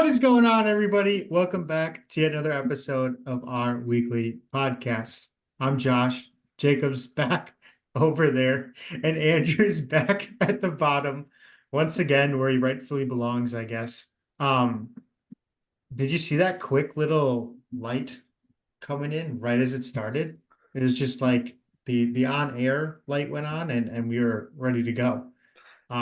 What is going on, everybody? Welcome back to yet another episode of our weekly podcast. I'm Josh. Jacob's back over there, and Andrew's back at the bottom once again, where he rightfully belongs, I guess. Um, did you see that quick little light coming in right as it started? It was just like the on air light went on, and we were ready to go.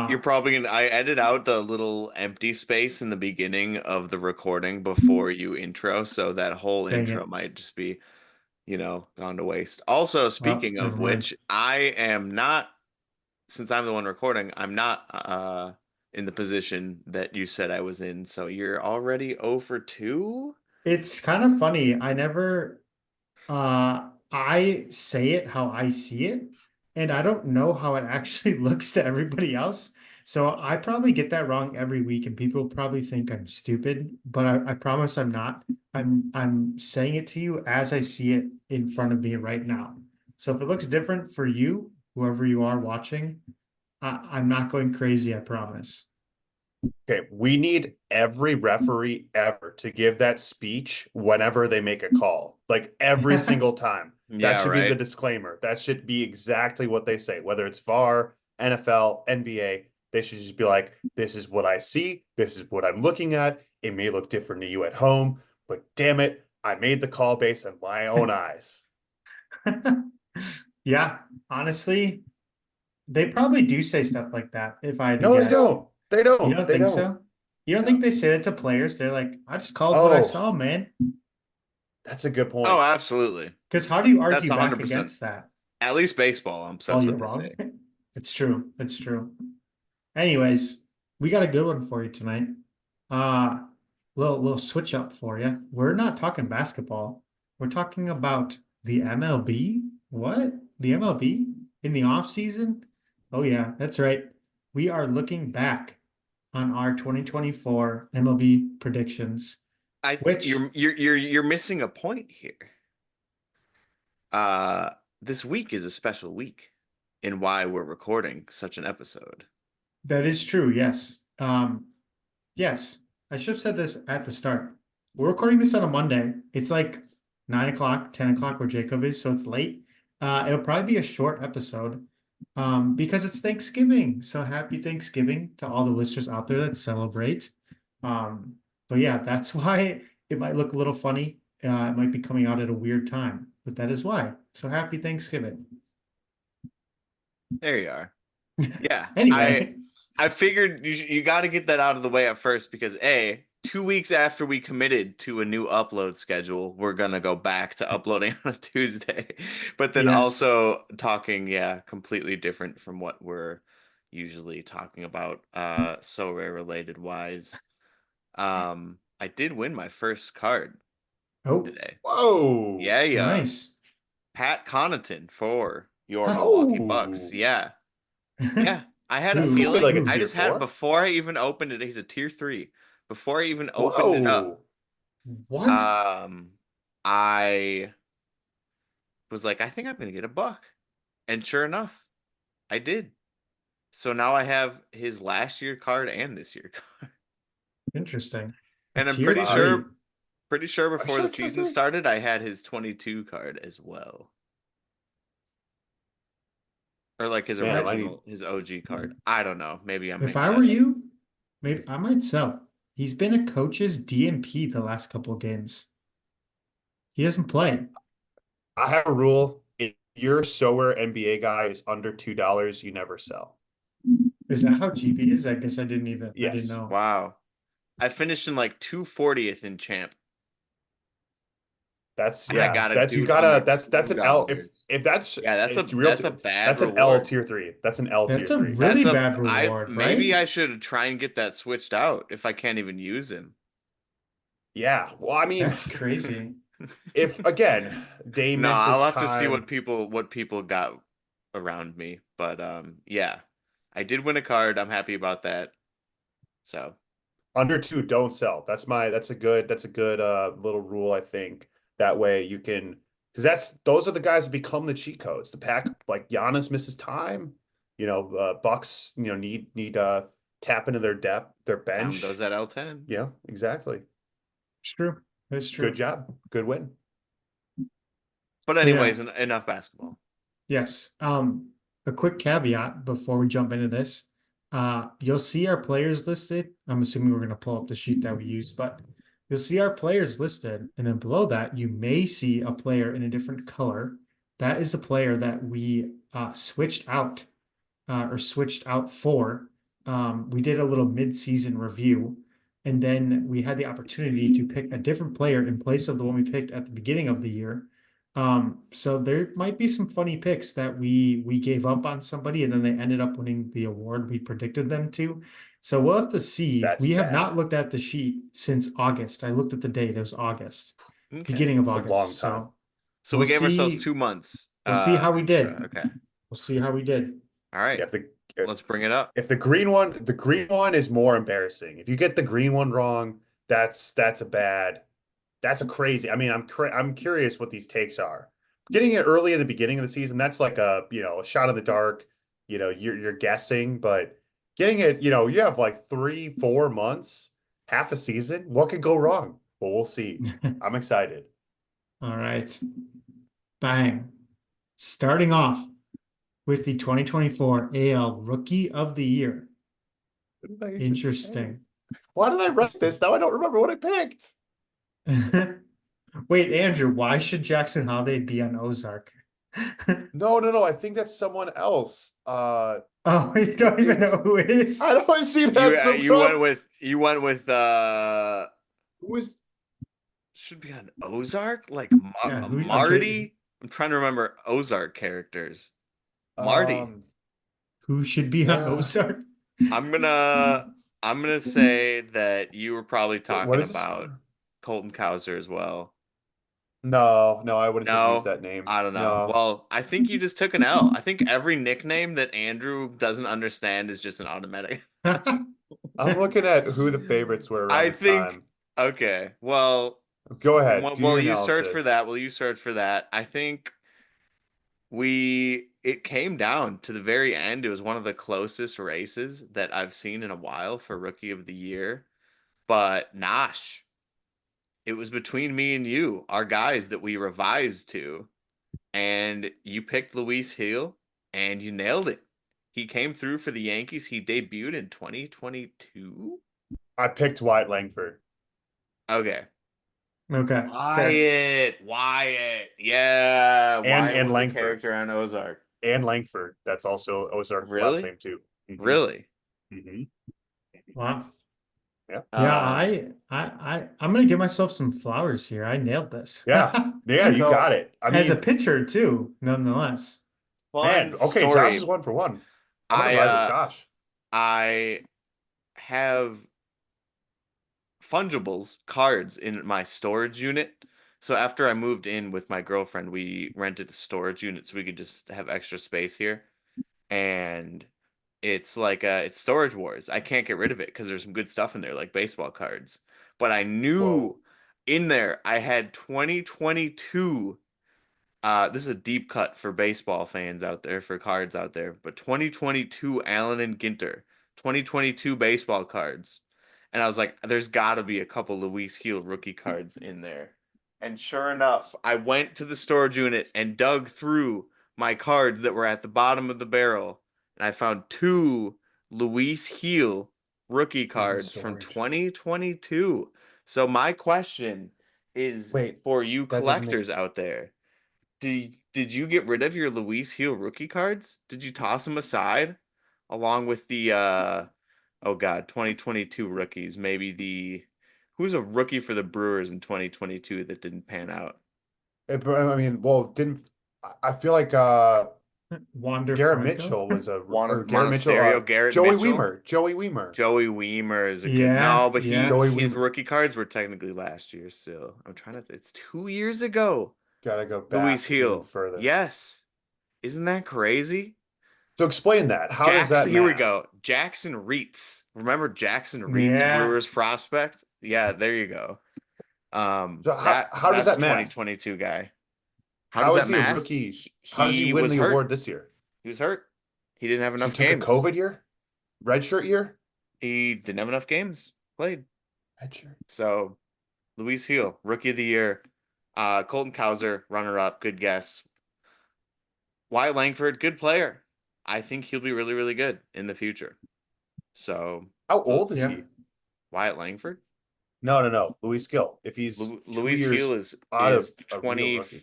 You're Uh, probably gonna. I edit out the little empty space in the beginning of the recording before you intro, so that whole Dang intro it. might just be, gone to waste. Also, Well, speaking never of mind. which, I am not, since I'm the one recording, I'm not in the position that you said I was in, so you're already 0 for 2? It's kind of funny. I say it how I see it, and I don't know how it actually looks to everybody else. So I probably get that wrong every week, and people probably think I'm stupid, but I promise I'm not. I'm saying it to you as I see it in front of me right now. So if it looks different for you, whoever you are watching, I'm not going crazy, I promise. Okay, we need every referee ever to give that speech whenever they make a call, like every single time. That Yeah, should be the right. disclaimer. That should be exactly what they say, whether it's VAR, NFL, NBA. They should just be like, this is what I see. This is what I'm looking at. It may look different to you at home, but damn it, I made the call based on my own eyes. Yeah, honestly, they probably do say stuff like that, if I had to No, they guess. don't. They You don't. don't They think don't. so? You don't No. think they say that to players? They're like, I just called what I Oh, saw, man. that's a good Oh, point. absolutly. Because how do you That's argue back 100%. against that? At least baseball, Oh, that's you're what they wrong. say. It's true. It's true. Anyways, we got a good one for you tonight. Uh, little switch up for you. We're not talking basketball. We're talking about the MLB. What? The MLB in the off season? Oh yeah, that's right. We are looking back on our 2024 MLB predictions, I think which you're missing a point here. Uh, this week is a special week in why we're recording such an episode. that is true. Yes. Yes. I should have said this at the start. We're recording this on a Monday. It's like 9 o'clock, 10 o'clock where Jacob is, so it's late. It'll probably be a short episode, because it's Thanksgiving. So happy Thanksgiving to all the listeners out there that celebrate. Um, but yeah, that's why it might look a little funny. It might be coming out at a weird time, but that is why. So happy Thanksgiving. There you are. Yeah, I Anyway, I figured you got to get that out of the way at first because A, 2 weeks after we committed to a new upload schedule, we're gonna go back to uploading on a Tuesday. But then yes. also talking, yeah, completely different from what we're usually talking about, so rare related wise. I did win my first card Oh, today. Whoa. Yeah, yeah. nice. Pat Connaughton for your Huh. Milwaukee Bucks. Oh. Yeah. Yeah. I had a He's Who? probably like feeling. a Who? I tier just had four. before I even opened it, he's a tier three. Before I even opened it up, Whoa. What? um, I was like, I think I'm gonna get a buck. And sure enough, I did. So now I have his last year card and this year card. Interesting. A And I'm tier pretty three. sure pretty sure Are you before sure the it's tier season three? started, I had his 22 card as well. Or like his Damn, I need. original, his OG card. I don't know. Maybe I'm If making I were that up. you, maybe I might sell. He's been a coach's DNP the last couple of games. He doesn't play. I have a rule. If your Sorare NBA guy is under $2, you never sell. Is that how GB is? I didn't Yes. know. Wow. I finished in like 240th in champ. That's And I yeah. got a That's you dude gotta under that's two an L. If dollars. if that's Yeah, it's real, that's a bad that's an L reward. tier three. That's an L tier That's a three. really That's a bad I reward, right? maybe I should try and get that switched out if I can't even use him. Yeah. Well, I mean, That's crazy. if again, Dame No, misses I'll have to see time what people got around me. But yeah. I did win a card. I'm happy about that. So, under two, don't sell. That's a good little rule, I think. That way you can because that's those are the guys that become the cheat codes. The pack like Giannis misses time. Bucks, need tap into their depth, their Down bench. goes that L10. Yeah, exactly. It's true. It's Good true. job. Good win. But But yeah. anyways, enough basketball. Yes. A quick caveat before we jump into this. You'll see our players listed. I'm assuming we're going to pull up the sheet that we use, but you'll see our players listed. And then below that, you may see a player in a different color. That is the player that we switched out or switched out for. We did a little mid-season review, and then we had the opportunity to pick a different player in place of the one we picked at the beginning of the year. So there might be some funny picks that we gave up on somebody and then they ended up winning the award we predicted them to. So we'll have to see. That's We have not bad. looked at the sheet since August. I looked at the date. It was August, Okay. beginning of It's a long August. time. So we'll we gave ourselves see. 2 months. We'll see how we did. Extra. Okay. We'll see how we did. All right. Yeah, Let's bring it up. if the green one is more embarrassing. If you get the green one wrong, that's a crazy. I mean, I'm curious what these takes are. Getting it early at the beginning of the season, that's like a shot in the dark. You're guessing, but getting it, you have like 3-4 months, half a season. What could go wrong? Well, we'll see. I'm excited. All right. Bang. Starting off with the 2024 AL Rookie of the Year. What did I even say? Interesting. Why did I write this? Now I don't remember what I picked. Wait, Andrew, why should Jackson Holiday be on Ozark? No. I think that's someone else. Oh, you don't even know who it is? I don't see that's the You went with who is should be on Ozark? Like Yeah, who- Marty? I'm trying to remember Ozark characters. Marty. Who should be on Yeah. Ozark? I'm gonna say that you were probably talking what is this about for? Colton Cowser as well. No, I wouldn't have used No, that name. I don't know. No. Well, I think you just took an L. I think every nickname that Andrew doesn't understand is just an automatic. I'm looking at who the favorites were around I the think time. okay. Well, Go ahead. Do your you search for analysis. that? Will you search for that? I think it came down to the very end. It was one of the closest races that I've seen in a while for Rookie of the Year. But Nosh, it was between me and you, our guys that we revised to, and you picked Luis Hill and you nailed it. He came through for the Yankees. He debuted in 2022. I picked Wyatt Langford. Okay. Okay. Wyatt. Yeah. Wyatt And was a Langford. character on Ozark. And Langford. That's also Ozark's last Really? name too. Mhm. Really? Mhm. Wow. Yeah. Yeah, I'm gonna give myself some flowers here. I nailed this. Yeah. Yeah, you So, got it. I as a mean, pitcher too, nonetheless. man, Fun okay, Josh story. is 1 for 1. I'm gonna ride with Josh. I have fungibles cards in my storage unit. So after I moved in with my girlfriend, we rented a storage unit so we could just have extra space here. And it's like it's Storage Wars. I can't get rid of it because there's some good stuff in there, like baseball cards. But I knew Whoa. in there I had 2022. This is a deep cut for baseball fans out there, for cards out there. But 2022 Allen and Ginter, 2022 baseball cards. And I was like, there's got to be a couple Luis Heel rookie cards in there. And sure enough, I went to the storage unit and dug through my cards that were at the bottom of the barrel. And I found two Luis Heel rookie cards from storage. 2022. So my question is Wait, for you that doesn't make collectors out there. Did you get rid of your Luis Heel rookie cards? Did you toss them aside along with the oh god, 2022 rookies? Maybe the who's a rookie for the Brewers in 2022 that didn't pan out? I mean, well, didn't I feel like Wander Garrett Franco? Mitchell was Garrett Mitchell, Monasterio, Garrett Joey Mitchell? Weimer, Joey Weimer. Joey Weimer is a good no, but Yeah. Joey his Weimer. rookie cards were technically last year still. I'm trying to it's 2 years ago. Gotta go Luis back even Heel. further. Yes. Isn't that crazy? So explain that. How does that Here we math? go. Jackson Reitz. Remember Jackson Reitz, Yeah. Brewers prospect? Yeah, there you go. So how does that's that math? 2022 guy. How How does is that he a math? rookie? How does he He win was the hurt. award this year? He was hurt. He didn't have So he enough took a games. COVID year? Redshirt year? He didn't have enough games played. Sure. So Luis Gil, rookie of the year. Colton Cowser, runner up, good guess. Wyatt Langford, good player. I think he'll be really, really good in the future. So How old is Yeah. he? Wyatt Langford? No. Luis Gill. If he's 2 Luis years Gil out of is a real 20, rookie.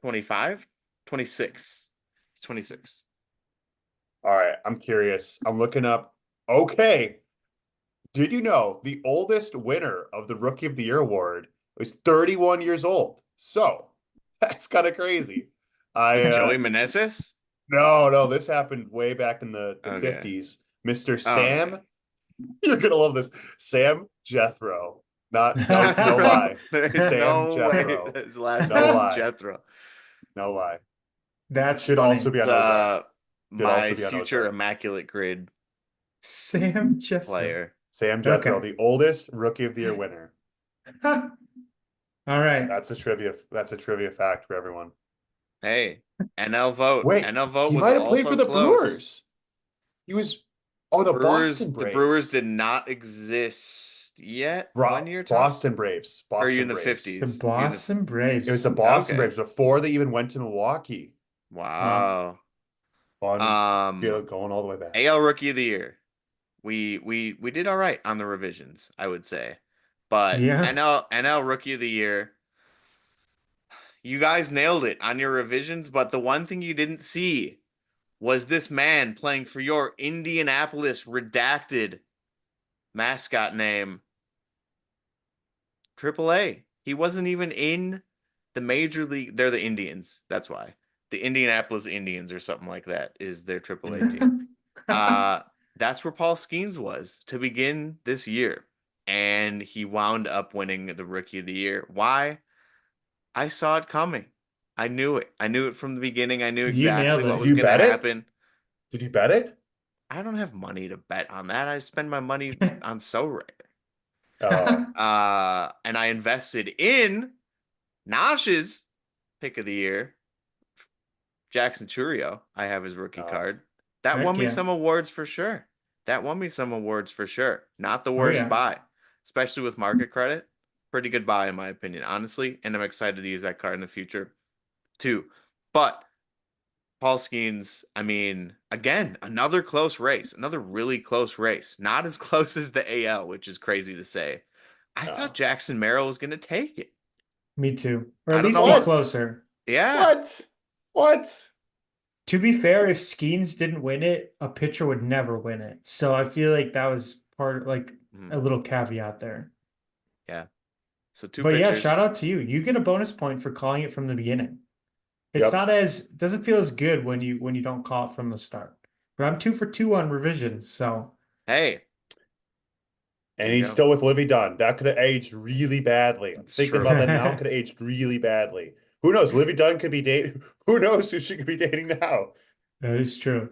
25, 26. He's 26. All right, I'm curious. I'm looking up. Okay. Did you know the oldest winner of the Rookie of the Year award was 31 years old? So that's kind of crazy. Is I it Joey Meneses? no, this happened way back in the Okay. 50s. Mr. Oh, okay. Sam, you're gonna love this. Sam Jethro. Not no lie. There's Sam no way Jethro. his last No name's lie. Jethro. No lie. That's Should funny. also be on It's Ozark. Should also my be on future Ozark. immaculate grid Sam Jethro. player. Sam Jethro, Okay. the oldest Rookie of the Year winner. All right. That's a trivia fact for everyone. Hey, NL vote. Wait, NL vote he was might have played also for the close. Brewers. He was the Boston The Brewers Braves. did not exist yet. When you're talking, Boston Braves. or are you Boston in the Braves. The 50s? Boston It was the Braves. Boston Okay. Braves before they even went to Milwaukee. Wow. Wow. On Um, going all the way back. AL Rookie of the Year. We did all right on the revisions, I would say. But Yeah. NL Rookie of the Year, you guys nailed it on your revisions, but the one thing you didn't see was this man playing for your Indianapolis redacted mascot name, AAA. He wasn't even in the major league. They're the Indians. That's why. The Indianapolis Indians or something like that is their AAA team. Uh, that's where Paul Skeens was to begin this year. And he wound up winning the Rookie of the Year. Why? I saw it coming. I knew it. I knew it from the beginning. I knew You exactly nailed what Did it. was you going to bet it? happen. Did you bet it? I don't have money to bet on that. I spend my money on Sorare. Oh, And I invested in Nosh's pick of the year, Jackson Churio. I have his rookie oh. card. That Heck won me yeah. some awards for sure. That won me some awards for sure. Not the Oh worst yeah. buy, especially with market credit. Pretty good buy in my opinion, honestly. And I'm excited to use that card in the future too. But Paul Skeens, I mean, again, another close race, another really close race. Not as close as the AL, which is crazy to say. I thought No. Jackson Merrill was going to take it. Me too. Or I at don't least know be what. What? closer. Yeah. What? What? To be fair, if Skeens didn't win it, a pitcher would never win it. So I feel like that was part of like Hmm. a little caveat there. Yeah. So two But yeah, shout pitchers. out to you. You get a bonus point for calling it from the beginning. It's Yep. not as doesn't feel as good when you don't call it from the start. But I'm 2 for 2 on revisions, so Hey, there And you he's go. still with Livy Dunn. That could have aged really badly. I'm It's thinking true. about that now. Could have aged really badly. Who knows? Livy Dunn could be dating. Who knows who she could be dating now? that is true.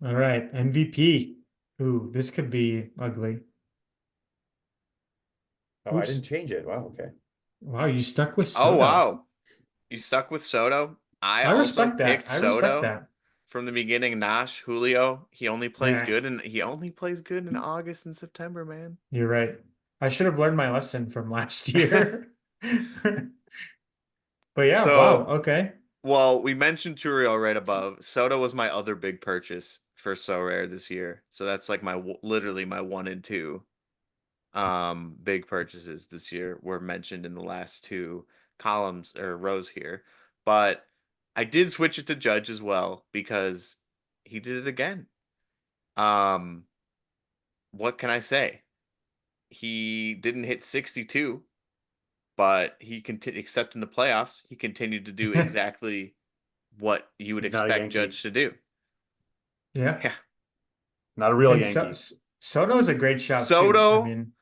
All right, MVP. Ooh, this could be ugly. Oh, I didn't Oops. change it. Wow. Okay. Wow, you stuck with Oh, Soto. wow. You stuck with Soto. I I also respect that. picked I respect Soto that. from the beginning. Nash, Julio. He only plays Yeah, good and he only plays good in August and September, man. you're right. I should have learned my lesson from last year. But yeah, wow, So, okay. well, we mentioned Churiel right above. Soto was my other big purchase for So Rare this year. So that's like my literally my one and two big purchases this year were mentioned in the last two columns or rows here. But I did switch it to Judge as well because he did it again. Um what can I say? He didn't hit 62, but he continued except in the playoffs, he continued to do exactly what you would He's not a expect Yankee. Judge to do. Yeah. Yeah. Not a real And so Yankee. Soto is a great shout too. I Soto mean,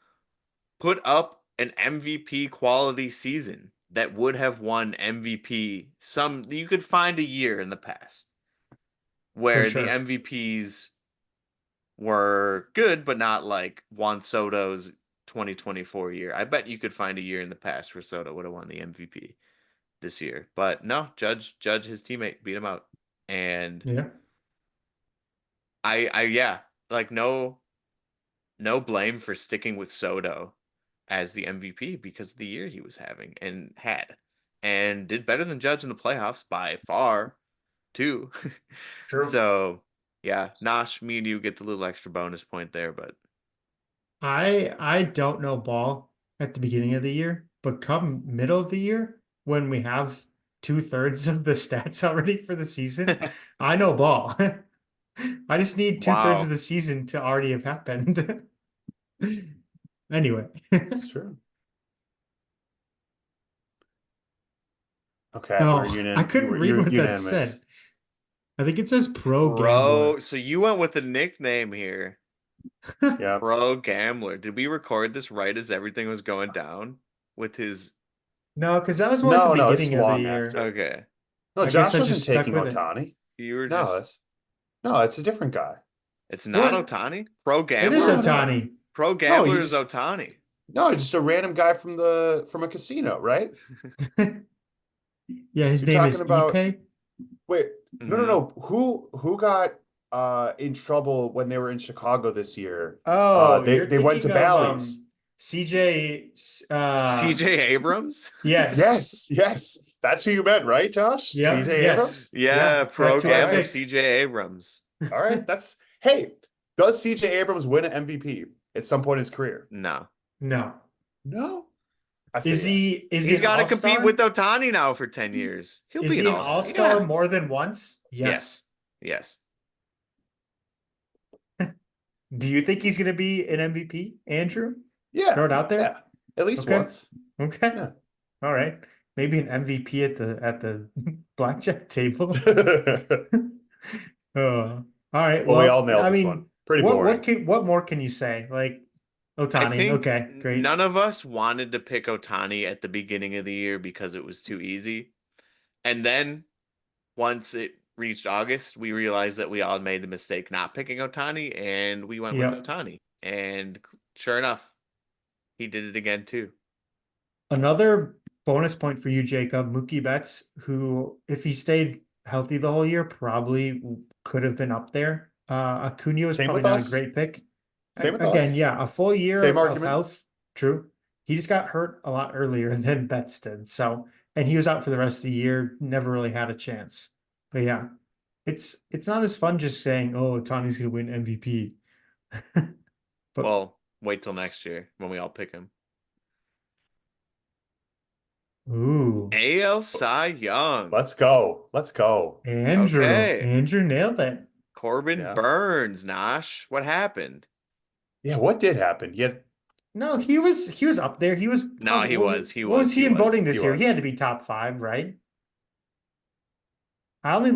put up an MVP quality season that would have won MVP. Some you could find a year in the past for where the sure. MVPs were good, but not like Juan Soto's 2024 year. I bet you could find a year in the past where Soto would have won the MVP this year. But no, Judge his teammate beat him out. And Yeah. I yeah, like no no blame for sticking with Soto as the MVP because of the year he was having and did better than Judge in the playoffs by far too. True. So yeah, Nosh, me and you get the little extra bonus point there, but I don't know ball at the beginning of the year, but come middle of the year, when we have 2/3 of the stats already for the season, I know ball. I just need 2/3 of wow. the season to already have happened. Anyway. It's true. Okay, we're Oh, I couldn't read what that unanimous. said. I think it says pro Bro, gambler. so you went with the nickname here. Yeah. Pro Gambler. Did we record this right as everything was going down with his No, because that was more at the No, no, it's beginning of the long year. after. okay. No, I guess Josh I wasn't just stuck taking with it. Otani. You were No, just it's no, it's a different guy. it's not What? Otani? Pro It is No, Gambler? no. Otani. Pro No, Gambler is Otani. he's just a random guy from a casino, right? Yeah, his You're name talking is about Ipe. wait, no, no, hmm no. Who got in trouble when they were in Chicago this year? Oh, you're They went to thinking of Bally's. CJ CJ Abrams? yes. Yes, yes. That's who you meant, right, Josh? Yep, CJ yes. Abrams? Yeah, Yeah, Pro that's who I Gambler picked. CJ Abrams. All right, that's hey, does CJ Abrams win an MVP at some point in his career? No. No. No. I say Is he He's an got to compete with all-star? Otani now for 10 years. He'll Is be he an an all-star. all-star Yeah. more than once? Yes. Yes. Yes. Do you think he's going to be an MVP, Andrew? yeah. Throw it out there. Yeah. At least Okay. once. Okay. Yeah. All right. Maybe an MVP at the blackjack table. All right. Well, we all Well, nailed I this one. mean, Pretty boring. what more can you say? Like I Otani. think Okay, great. none of us wanted to pick Otani at the beginning of the year because it was too easy. And then once it reached August, we realized that we all had made the mistake not picking Otani, and we went with Yep. Otani. And sure enough, he did it again too. Another bonus point for you, Jacob. Mookie Betts, who, if he stayed healthy the whole year, probably could have been up there. Acuna is Same probably with not a us. great pick. Same with Again, us. yeah, a full Same year of argument. health. True. He just got hurt a lot earlier than Betts did. So, and he was out for the rest of the year, never really had a chance. But yeah, it's not as fun just saying, "Oh, Tony's gonna win MVP." But Well, wait till next year when we all pick him. ooh, AL Cy Young. Let's go. Let's go. Okay. Andrew nailed it. Corbin Yeah. Burns, Nosh. What happened? Yeah, what did happen? Yet No, he was up there. He was No, probably he was. He what was was. he He in was. voting he this year? He was. had to be top five, right? I only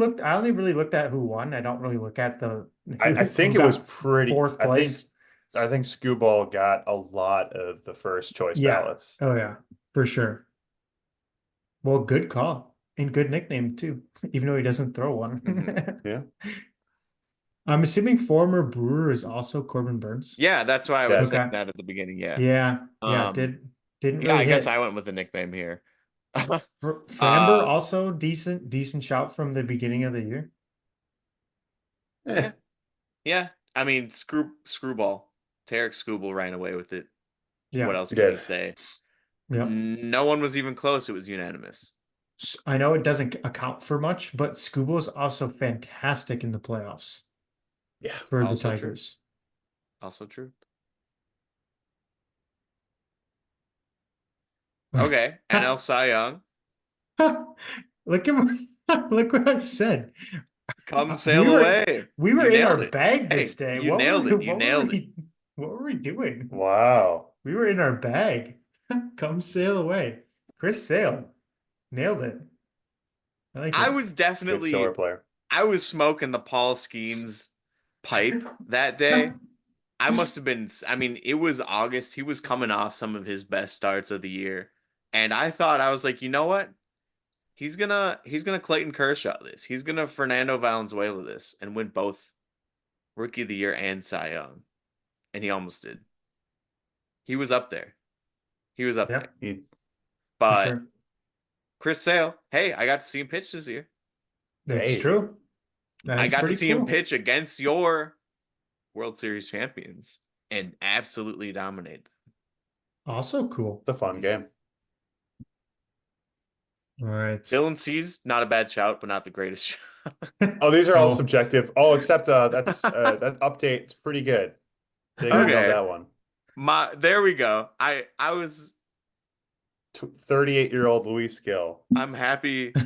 really looked at who won. I don't really look at the I who think it was got pretty fourth place. I think Scooball got a lot of the first choice Yeah. ballots. Oh yeah, for sure. Well, good call. And good nickname too, even though he doesn't throw hmm one. Yeah. I'm assuming former Brewer is also Corbin Burns. Yeah, that's why I was Yes. saying Okay. that at the beginning. Yeah. Yeah. Yeah. Um. Didn't Yeah, really I guess hit. I went with the nickname here. Framber uh. also decent shout from the beginning of the year. Eh, Yeah. Yeah. I mean, screwball. Tarek Scooble ran away with it. What Yeah. else he can you did. say? Yep. No one was even close. It was unanimous. I know it doesn't account for much, but Scuba is also fantastic in the playoffs Yeah. for the Also true. Tigers. Also true. Okay. NL Cy Young. Look at look what I said. Come We sail were away. we were You in our nailed it. bag this Hey, day. you nailed it. You What were nailed it. what were we doing? Wow. We were in our bag. Come sail away. Chris Sale nailed it. I like I it. was Good Solar definitely player. I was smoking the Paul Skeens pipe that day. I must have been I mean, it was August. He was coming off some of his best starts of the year. And I was like, you know what? He's gonna Clayton Kershaw this. He's gonna Fernando Valenzuela this and win both Rookie of the Year and Cy Young. And he almost did. He was up there. He was up Yeah, there. He, for But sure. Chris Sale, hey, I got to see him pitch this year. That's hey, true. I That's got to pretty see him cool. pitch against your World Series champions. and absolutely dominated. Also cool. It's a fun game. All right. Dylan C's not a bad shout, but not the greatest shout. Oh, these are all Oh. subjective. Oh, except that update. It's pretty good. Jacob nailed Okay. that one. There we go. I was 38-year-old Luis Gill. I'm happy with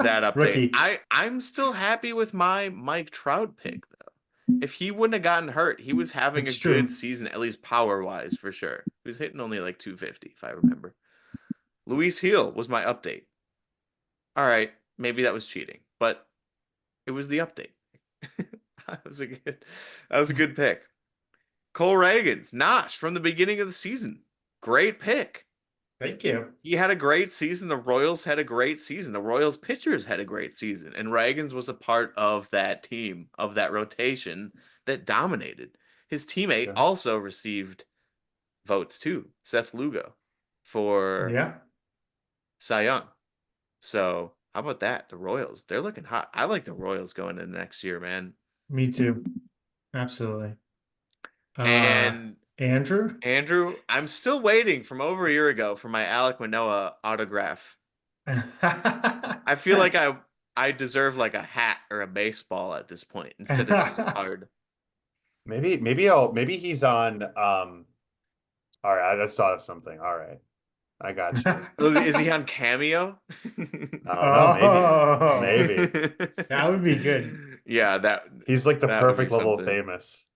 that update. Rookie. I'm still happy with my Mike Trout pick though. If he wouldn't have gotten hurt, he was having a That's good true. season, at least power wise for sure. He was hitting only like 250 if I remember. Luis Heel was my update. All right, maybe that was cheating, but it was the update. That was a good pick. Cole Reagans, Nosh from the beginning of the season. Great pick. Thank you. He had a great season. The Royals had a great season. The Royals pitchers had a great season. And Reagans was a part of that team, of that rotation that dominated. His teammate Yeah. also received votes too, Seth Lugo, for Yeah. Cy Young. So how about that? The Royals, they're looking hot. I like the Royals going into next year, man. Me too. Absolutely. And Andrew? Andrew, I'm still waiting from over a year ago for my Alek Manoah autograph. I feel like I deserve like a hat or a baseball at this point instead of just a card. Maybe he's on all right, I just thought of something. All right. I got you. Is he on Cameo? I don't know, maybe. Oh, Maybe. that would be good. Yeah, He's like the that would be perfect level of something. famous.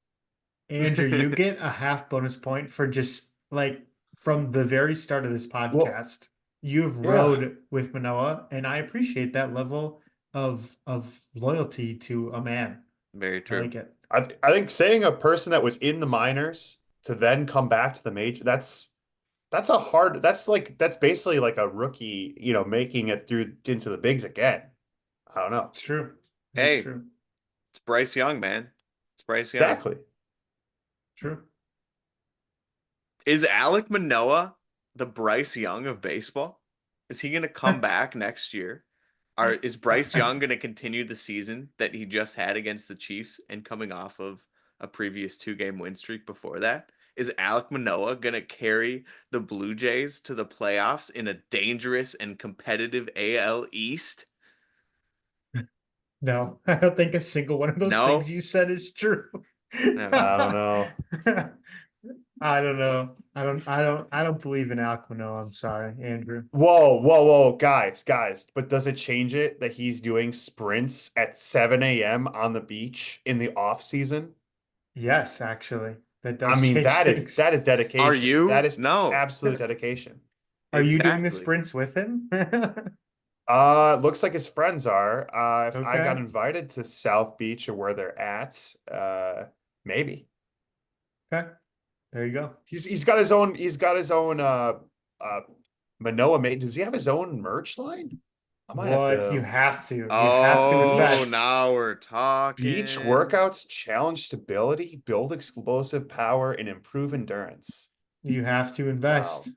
Andrew, you get a half bonus point for just like from the very start of this Well, podcast. You've yeah. rode with Manoa, and I appreciate that level of loyalty to a man. Very I true. like it. I think saying a person that was in the minors to then come back to the major, that's basically like a rookie, making it through into the bigs again. I don't know. It's true. It's Hey, true. it's Bryce Young, man. It's Bryce Young. Exactly. True. Is Alek Manoah the Bryce Young of baseball? Is he going to come back next year? Is Bryce Young going to continue the season that he just had against the Chiefs and coming off of a previous 2-game win streak before that? Is Alek Manoah going to carry the Blue Jays to the playoffs in a dangerous and competitive AL East? No, I don't think a single one of those things No. you said is true. Okay. I don't know. I don't know. I don't believe in Alek Manoah. I'm sorry, Andrew. Whoa, guys. But does it change it that he's doing sprints at 7 a.m. on the beach in the off season? Yes, actually, that I does mean, change that is things. dedication. Are That you? is No. absolute dedication. Are you doing the Exactly. sprints with him? Looks like his friends are. If I got Okay. invited to South Beach or where they're at, maybe. Okay. There you go. He's got his own uh Manoa made. Does he have his own merch line? I might have What you to have to. You have to Oh, invest. now we're beach talking. workouts challenge stability, build explosive power, and improve endurance. You have to Wow. invest.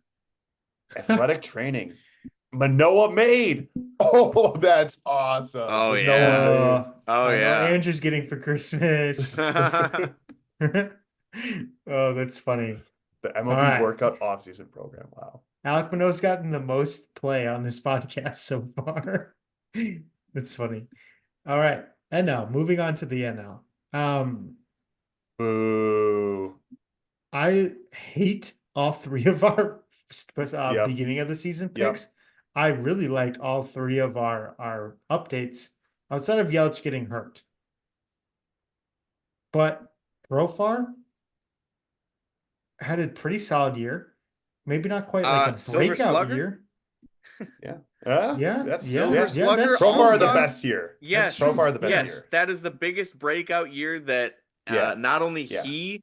Athletic training. Manoa made. Oh, that's awesome. Oh Manoa yeah. made. Oh I know yeah. Andrew's getting for Christmas. Oh, that's funny. The All MLB right. workout offseason program. Wow. Alek Manoah's gotten the most play on this podcast so far. That's funny. All right. And now moving on to the NL. Boo. I hate all three of our Yep. beginning of the season Yep. picks. I really like all three of our updates outside of Yelich getting hurt. But Profar had a pretty solid year. Maybe not quite like a Silver breakout Slugger? year. Yeah. That's Silver yeah, Slugger that's So true. far the All-Star? best year. That's Yes. So true. far the best Yeah. Yes, year. that is the biggest breakout year that Yeah. not only Yeah. he,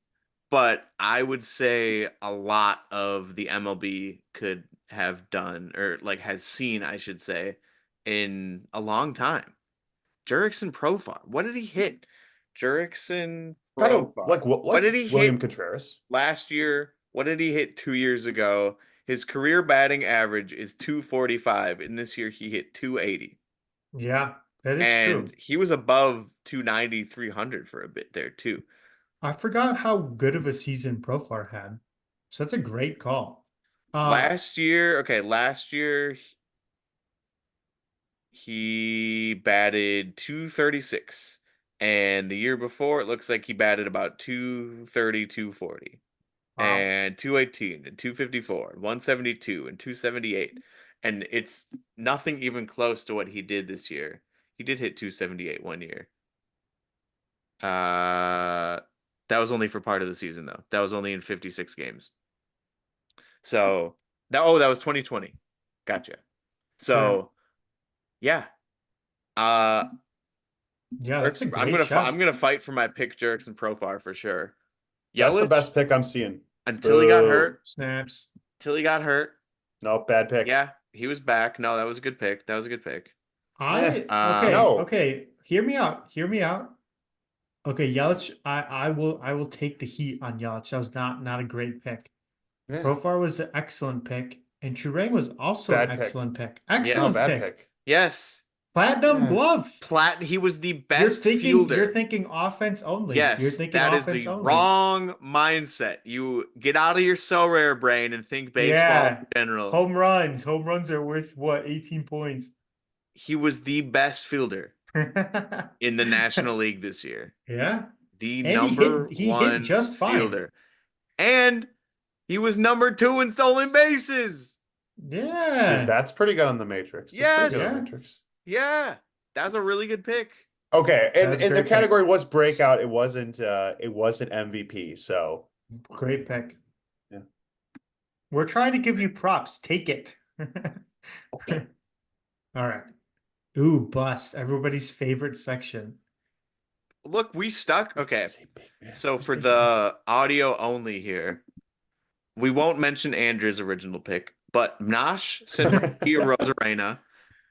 but I would say a lot of the MLB could have done, or like has seen, I should say, in a long time. Jurickson Profar. What did he hit? Jurickson Kind of Profar. What like did he William hit Contreras. last year? What did he hit 2 years ago? His career batting average is 245, and this year he hit 280. Yeah, that is And true. he was above 290, 300 for a bit there too. I forgot how good of a season Profar had. So that's a great call. Last year he batted 236. And the year before, it looks like he batted about 230, 240. Wow. And 218 and 254 and 172 and 278. And it's nothing even close to what he did this year. He did hit 278 one year. Uh that was only for part of the season though. That was only in 56 games. So that was 2020. Gotcha. Yeah. So yeah. Uh Yeah, that's Jerks, a great I'm shout. gonna fight for my pick Jerks and Profar for sure. That's the Yelich best pick I'm seeing. until he got Boo. hurt. Snaps. Till he got hurt. Nope, bad pick. Yeah, he was back. No, that was a good pick. That was a good pick. Okay, No. okay. Hear me out. Hear me out. Okay, Yelich, I will take the heat on Yelich. That was not a great pick. Yeah, Profar was an excellent pick, and Turang was also an bad pick. excellent pick. No, Excellent Yes. bad pick. pick. Yes. Platinum Yeah. glove. He was the You're best thinking you're fielder. thinking offense only. You're Yes, thinking that is offense the only. wrong mindset. You get out of your Sorare brain and think baseball Yeah. in general. Home runs. Home runs are worth what? 18 points. He was the best fielder in the National League this year. Yeah. The And number he hit one just fine. fielder. And he was number 2 in stolen bases. Shoot, Yeah. that's pretty good on the Matrix. That's pretty good on Yes. the Yeah. Matrix. Yeah. That's a really good pick. Okay, That and was a and the great pick. category was breakout. It wasn't MVP. So Great pick. yeah. We're trying to give you props. Take it. All right. Ooh, bust. Everybody's favorite section. Look, we stuck. Okay. Say Big Mac. So Who's for Big Mac? the audio only here, we won't mention Andrew's original pick, but Nash said Randy Rosarena,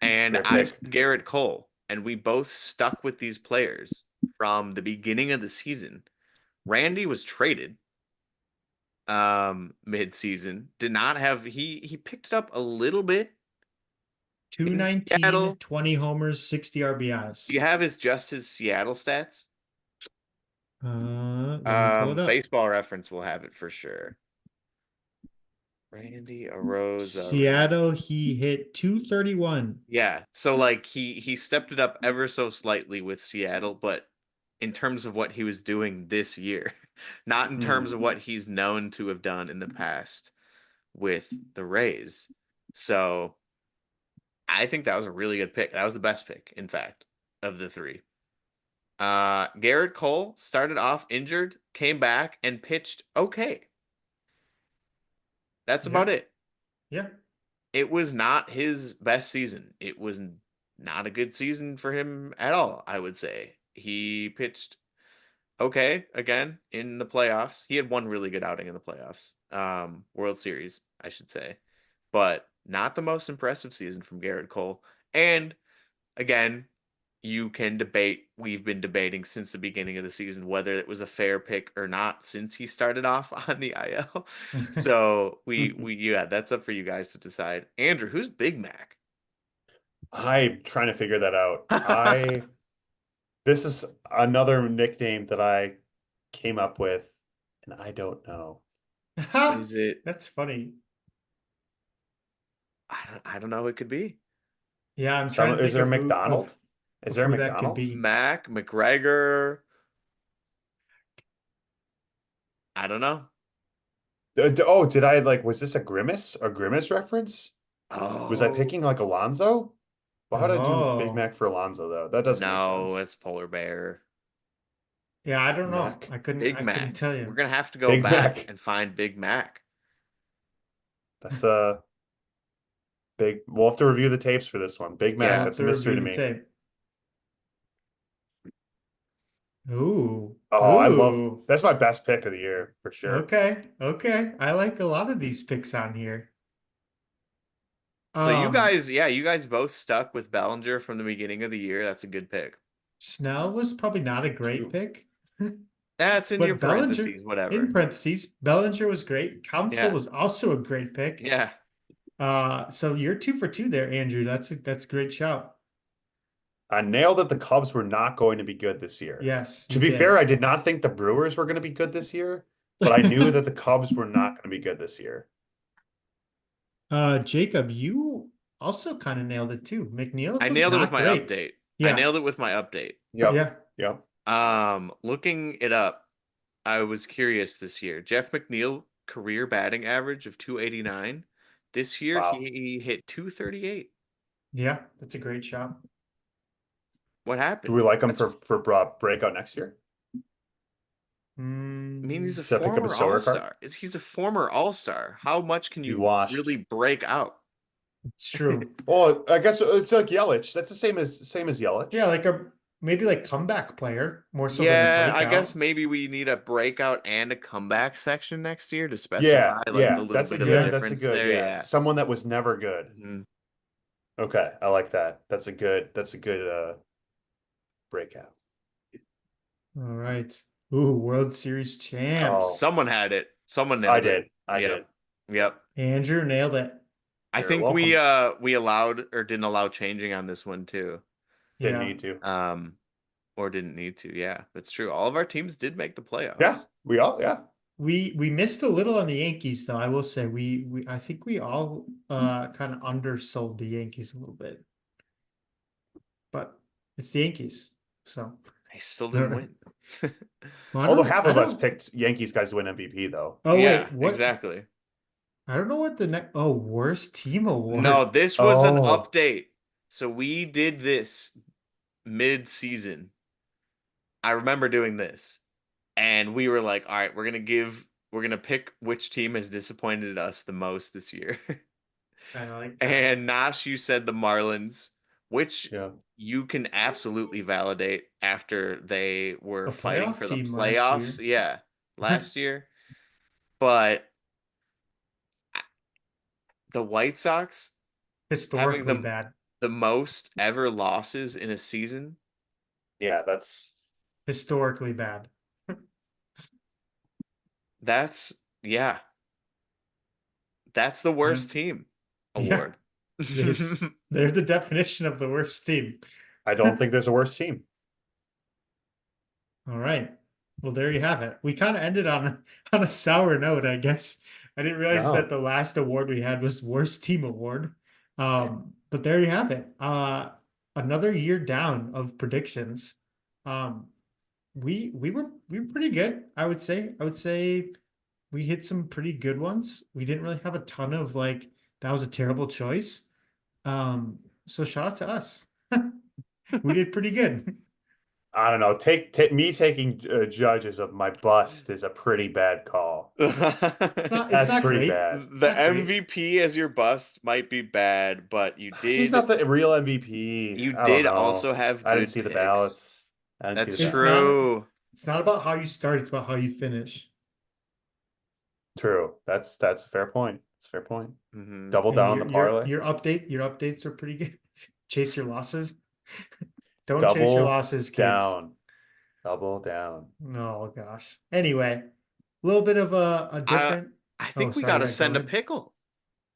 and Great I pick. said Garrett Cole, and we both stuck with these players from the beginning of the season. Randy was traded mid-season. Did not have he picked it up a little bit in 219, Seattle. 20 homers, 60 RBIs. Do you have his Seattle stats? Let me pull it up. Baseball Reference will have it for sure. Randy Arozarena. Seattle, he hit 231. Yeah, so like he stepped it up ever so slightly with Seattle, but in terms of what he was doing this year, not in terms of what he's known to have done in the past with the Rays. So I think that was a really good pick. That was the best pick, in fact, of the three. Garrett Cole started off injured, came back and pitched okay. That's about Yeah. it. Yeah. It was not his best season. It was not a good season for him at all, I would say. He pitched okay again in the playoffs. He had one really good outing in the playoffs. World Series, I should say. But not the most impressive season from Garrett Cole. And again, you can debate. We've been debating since the beginning of the season whether it was a fair pick or not since he started off on the IL. So yeah, that's up for you guys to decide. Andrew, who's Big Mac? I'm trying to figure that out. This is another nickname that I came up with, and I don't know. Is it? That's funny. I don't know who it could be. Yeah, I'm trying to Is think there a of who McDonald? Is of there a who that could McDonald? be. Mac McGregor. I don't know. Oh, did I like? Was this a Grimace reference? Was I Oh picking like Alonzo? Why would I do Big Oh. Mac for Alonzo though? That doesn't make no, sense. it's Polar Bear. Yeah, I don't know. Mac, Big I couldn't Mac. tell We're you. gonna have to go Big back Mac. and find Big Mac. That's a big. We'll have to review the tapes for this one. Big We'll Mac. Yeah. have That's a to mystery review to the me. tape. Ooh. Oh, I love. Ooh. That's my best pick of the year for sure. Okay. Okay. I like a lot of these picks on here. So Um, you guys both stuck with Bellinger from the beginning of the year. That's a good pick. Snell was probably not a great Two. pick. That's in your But Bellinger, parentheses, in whatever. parentheses, Bellinger was great. Council Yeah. was also a great pick. Yeah. So you're 2 for 2 there, Andrew. That's a great shout. I nailed that the Cubs were not going to be good this year. Yes, To you be did. fair, I did not think the Brewers were going to be good this year, but I knew that the Cubs were not going to be good this year. Jacob, you also kind of nailed it too. McNeil I was nailed it with not my great. update. I Yeah, nailed it with my update. Yep. yeah, Yep. Looking it up, I was curious this year. Jeff McNeil career batting average of 289. This year Wow. he hit 238. yeah. That's a great shot. What Do happened? we like him That's for breakout next year? I mean, he's Mm, a Should I pick up a former solar card? all-star. He's a former all-star. How much can He you washed. really break out? it's true. Well, I guess it's like Yelich. That's the same as Yelich. Yeah, like a maybe like comeback player more so than a Yeah, I guess breakout. maybe we need a breakout and a comeback section next year to Yeah, specify like the yeah. little That's a bit of a good. Yeah. That's a difference good. there. Yeah, Yeah. someone that was never good. Mhm. Okay, I like that. That's a good. Breakout. All right. Ooh, World Series Oh, champs. Someone had it. Someone I nailed it. did. I did. Yep. Yep. Andrew nailed it. I You're think we welcome. we allowed or didn't allow changing on this one too. Didn't Yeah. need to. Or didn't need to. Yeah, that's true. All of our teams did make the Yeah, playoffs. we all. Yeah. We missed a little on the Yankees though. I will say we I think we all kind of undersold the Yankees a little bit. But it's the Yankees. So I still all didn't right. win. Well, Although half I of us don't picked Yankees guys to win MVP, though. oh Yeah, wait, what exactly. I don't know what the next worst team No, award. this was an Oh, update. So we did this mid-season. I remember doing this. And we were like, all right, we're gonna pick which team has disappointed us the most this year. I like that. And Nash, you said the Marlins, which yeah. you can absolutely validate after they were A fighting playoff for the team last playoffs. year. Yeah, last year. But the White Sox having Historically bad. the most ever losses in a season, Yeah, that's Historically bad. that's yeah, that's the Yeah. worst team Yeah. award. This they're the definition of the worst team. I don't think there's a worse team. All right. Well, there you have it. We kind of ended on a sour note, I guess. I didn't realize that No. the last award we had was worst team award. But there you have it. Another year down of predictions. Um, we were pretty good, I would say. I would say we hit some pretty good ones. We didn't really have a ton of like that was a terrible choice. So shout out to us. We did pretty good. I don't know. Take me taking judges of my bust is a pretty bad call. It's That's not pretty great. bad. It's The not great. MVP as your bust might be bad, but He's not the real MVP. you I don't did know. also have I didn't good see the picks. ballots. I didn't see the That's It's ballots. not true. it's not about how you start, it's about how you finish. True. That's a fair point. It's a fair point. Hmm. Double And down on the parlay. your updates are pretty good. Chase your losses. Don't chase your Double losses, kids. down. Double down. Oh gosh. Anyway, a little bit of a I different. I Oh, think we sorry. gotta Yeah, go send a ahead. pickle.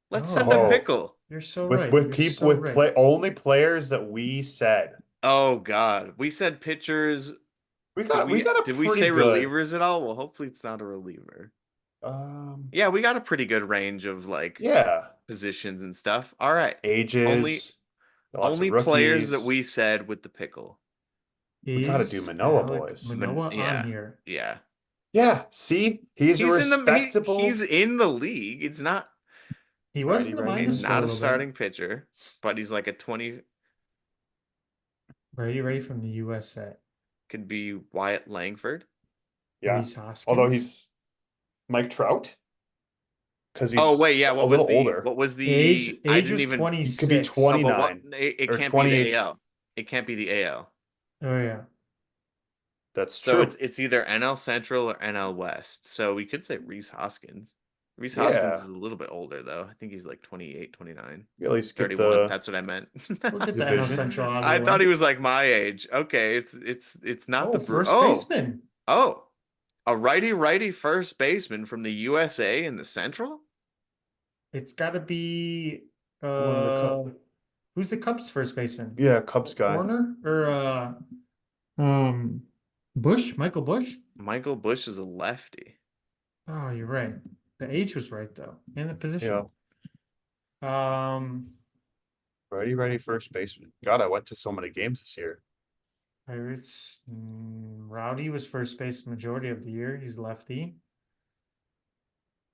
Let's send a Oh, Oh, pickle. you're so with right. with You're people so with right. play only players that we said. Oh God, we said pitchers. We Did got a did we pretty say good relievers at all? Well, hopefully it's not a reliever. um Yeah, we got a pretty good range of like yeah. positions and stuff. All right. Only Ages, lots of only players that rookies. we said with the pickle. We got to do Is Manoa Alec boys. Manoa on Yeah. here? Yeah. Yeah, see, he's a He's in the he's respectable in the league. It's not He was in righty, the righty, he's minors righty. for a not a little bit. starting pitcher, but he's like a 20 Ready from the USA. could be Wyatt Langford. Yeah. Rhys Although Hoskins. he's Mike Trout because Oh he's wait, yeah, a little older. what was Age the I age didn't was even He could be 26. oh, but what 29 it or can't be the 28. AL. It can't be the AL. Oh yeah. That's So true. it's either NL Central or NL West. So we could say Rhys Hoskins. Rhys Hoskins Yeah. is a little bit older though. I think he's like 28, 29, You at least get 31. the That's what I meant. We'll get the NL division. Central out of I the thought way. he was like my age. Okay, it's not Oh, the first baseman. Oh, a righty first baseman from the USA in the Central? It's got to be One of the uh Who's the Cubs first baseman? Yeah, Cubs guy. Warner or Bush? Michael Bush? Michael Bush is a lefty. Oh, you're right. The age was right though, and the position. Ready, first baseman. God, I went to so many games this year. Pirates. Rowdy was first base majority of the year. He's lefty.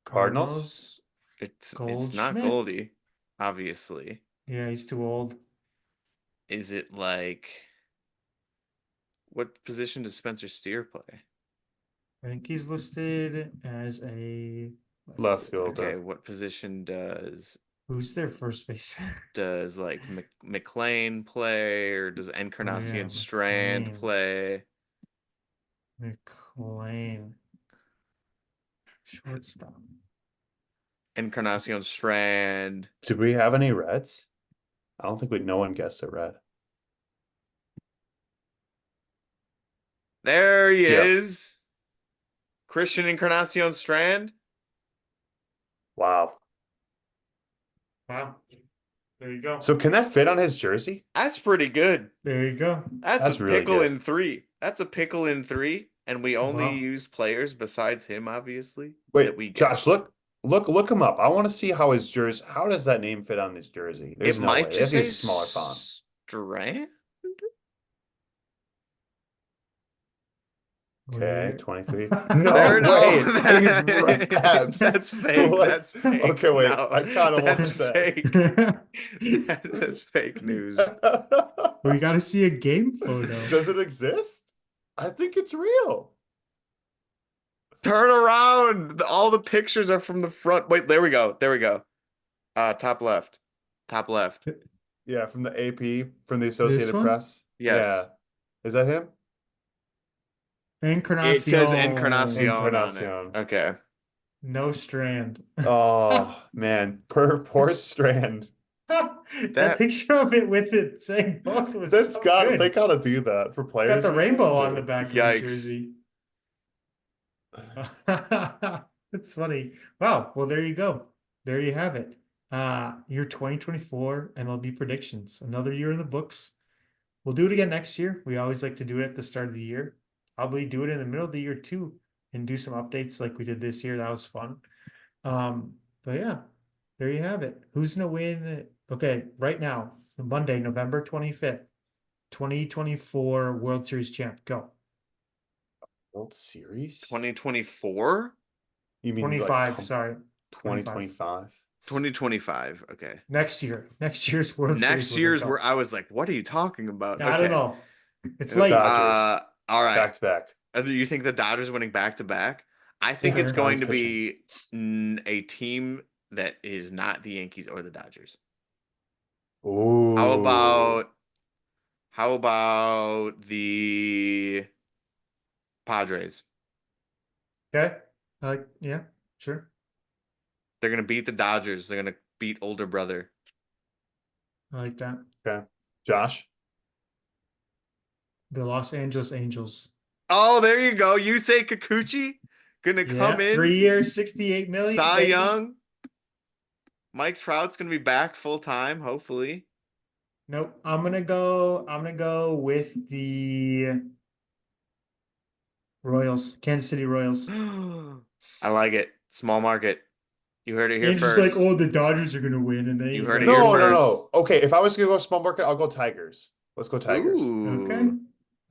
Cardinals? It's not Goldschmidt. Goldie, obviously. Yeah, he's too old. Is it like what position does Spencer Steer play? I think he's listed as a Left fielder. fielder. Okay, what position Who's their first baseman? does like McLean play, or does Encarnacion Strand McLean. play? McLean. Shortstop. Encarnacion Strand. Did we have any Reds? I don't think no one guessed a Red. There he Yep. is. Christian Encarnacion Strand. Wow. Wow. There you go. So can that fit on his jersey? That's pretty good. There you go. That's a really pickle good. in 3. That's a pickle in 3, and we only Wow. use players besides him, obviously. Wait, that we Josh, guessed. look him up. I want to see how his jersey. How does that name fit on his jersey? There's It no way. might They just have to say use a smaller font. Strand. Okay, Wait. 23. There, No no, way. that- Rabs. that's fake. What? That's fake. Okay, wait. No, I kind of want that's that. fake. That's fake news. We got to see a game photo. Does it exist? I think it's real. Turn around. All the pictures are from the front. Wait, there we go. There we go. Top left. Top left. Yeah, from the AP, from the Associated one? Press. Yes. Yeah. Is that him? Encarnacion. It says Encarnacion on Encarnacion. it. Okay. No Strand. Oh man, poor Strand. That picture of it with it saying both was That's so got good. they gotta do that for players. Got the man. rainbow on the back of Yikes. his jersey. That's funny. Wow. Well, there you go. There you have it. Your 2024 MLB predictions. Another year in the books. We'll do it again next year. We always like to do it at the start of the year. Probably do it in the middle of the year too, and do some updates like we did this year. That was fun. But yeah, there you have it. Who's gonna win? Okay, right now, Monday, November 25th, 2024 World Series champ. Go. World Series? 2024? You mean 25, sorry. 2025? 2025. Okay. Next year. Next year's World Series. Next year's where I was like, what are you talking about? I don't know. It's late. Dodgers. All right. Back to back. You think the Dodgers winning back to back? I think Yeah. it's going to Dodgers be a team that is not the Yankees or the Dodgers. Ooh. How about the Padres? Okay. Yeah, sure. They're gonna beat the Dodgers. They're gonna beat older brother. I like that. Okay. Josh? The Los Angeles Angels. Oh, there you go. You say Kikuchi gonna come in. 3 years, 68 million. Cy baby. Young. Mike Trout's gonna be back full time, hopefully. Nope. I'm gonna go with the Royals, Kansas City Royals. I like it. Small market. You heard it here Andrew's first. like, oh, the Dodgers are gonna win, and then You he's heard like, it here No. first. Okay, if I was gonna go small market, I'll go Tigers. Let's go Tigers. Ooh. okay,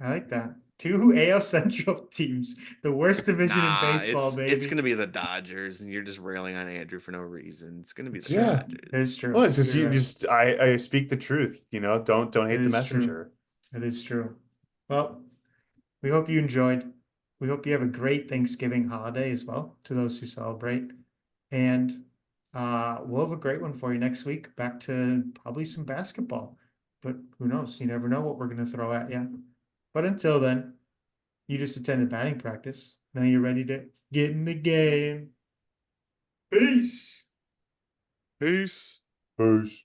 I like that. 2 AL Central teams, the worst division in baseball, baby. It's gonna be the Dodgers, and you're just railing on Andrew for no reason. It's gonna be the Yeah. Dodgers. It's true. Well, it's just You're right. I speak the truth, don't hate It the is messenger. It is true. Well, we hope you enjoyed. We hope you have a great Thanksgiving holiday as well, to those who celebrate. And we'll have a great one for you next week. Back to probably some basketball. But who knows? You never know what we're going to throw at you. But until then, you just attended batting practice. Now you're ready to get in the game. Peace. Peace. Peace.